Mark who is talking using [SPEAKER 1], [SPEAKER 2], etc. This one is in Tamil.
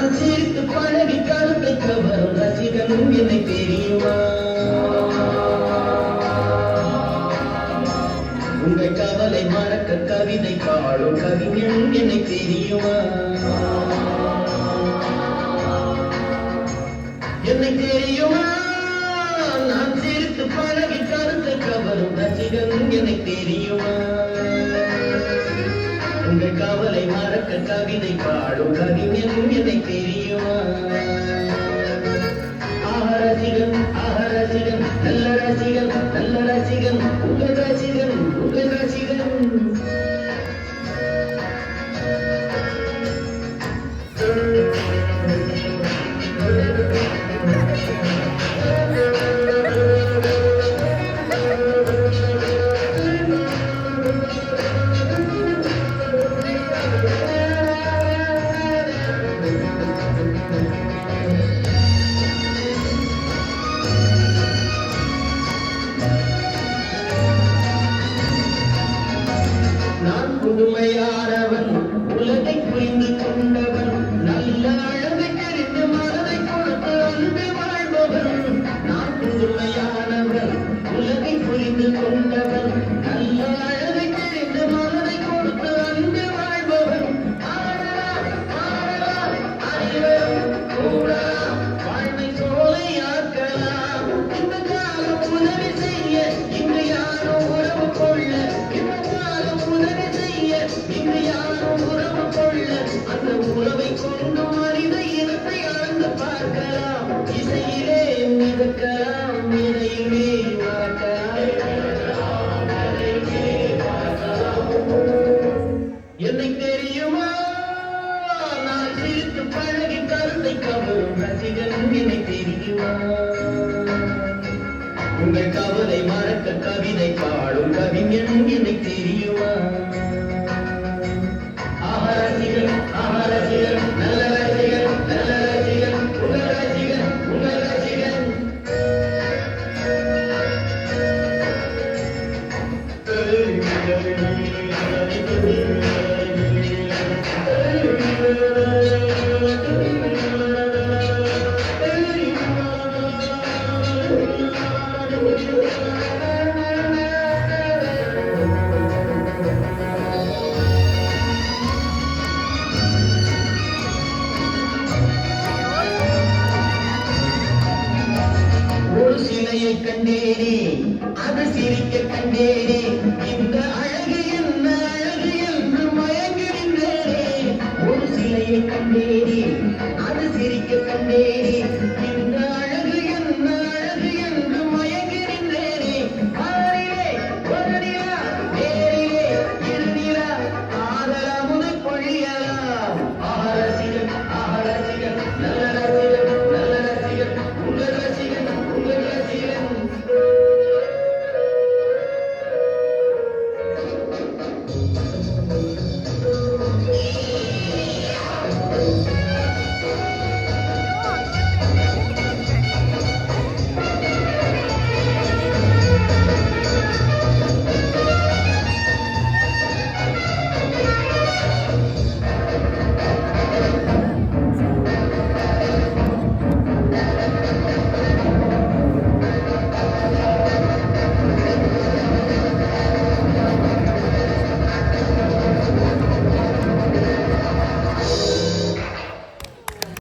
[SPEAKER 1] நான் சிரித்து பழகி கருத்தை கவரும் ரசிகனும் என்னை தெரியுமா? உங்கள் கவலை மறக்க கவிதை பாடும் கவிஞன் என்னை தெரியுமா? என்னை தெரியுமா? நான் சிரித்து பழகி கருத்தை கவரும் ரசிகன் என்னை தெரியுமா? உங்கள் கவலை மறக்க கவிதை பாடும் கவிஞன் என்னை தெரியுமா? ரசிகன் ரசிகன் நல்ல ரசிகன் நல்ல ரசிகன் உங்கள் ரசிகன் உங்கள் ரசிகன். நான் புதுமையானவன் உலகை புரிந்து கொண்டவன் நல்ல அழகை தெரிந்து மனதை கொடுத்து அன்பு வாழ்பவன். நான் புதுமையானவன் உலகை புரிந்து கொண்டவன் நல்ல அழகை தெரிந்து மனதை கொடுத்து அன்பு வாழ்பவன். அனைவரும் கூடலாம் வாழ்வை சோலையாக்கலாம். இந்த காலம் உதவி செய்ய இங்கு யாரும் உறவு கொள்ள, இங்கு யாரும் உறவு கொள்ள அந்த உறவை கொண்டு மனித இனத்தை அளந்து பார்க்கலாம். இசையிலே மிதக்கலாம் இதையுமே மறக்கலாம். என்னை தெரியுமா? நான் சிரித்து பழகி கருத்தை கவரும் ரசிகன் என்னை தெரியுமா? உங்கள் கவலை மறக்க கவிதை பாடும் கவிஞன் என்னை தெரியுமா? நல்ல ரசிகன் நல்ல ரசிகன் உங்கள் ரசிகன் உங்கள் ரசிகன். சிலையை கண்டேனே அது சிரிக்க கண்டேனே, இந்த அழகு என்ன அழகு என்று மயங்குகின்றேனே. ஒரு சிலையை கண்டேனே அது சிரிக்க கண்டேனே.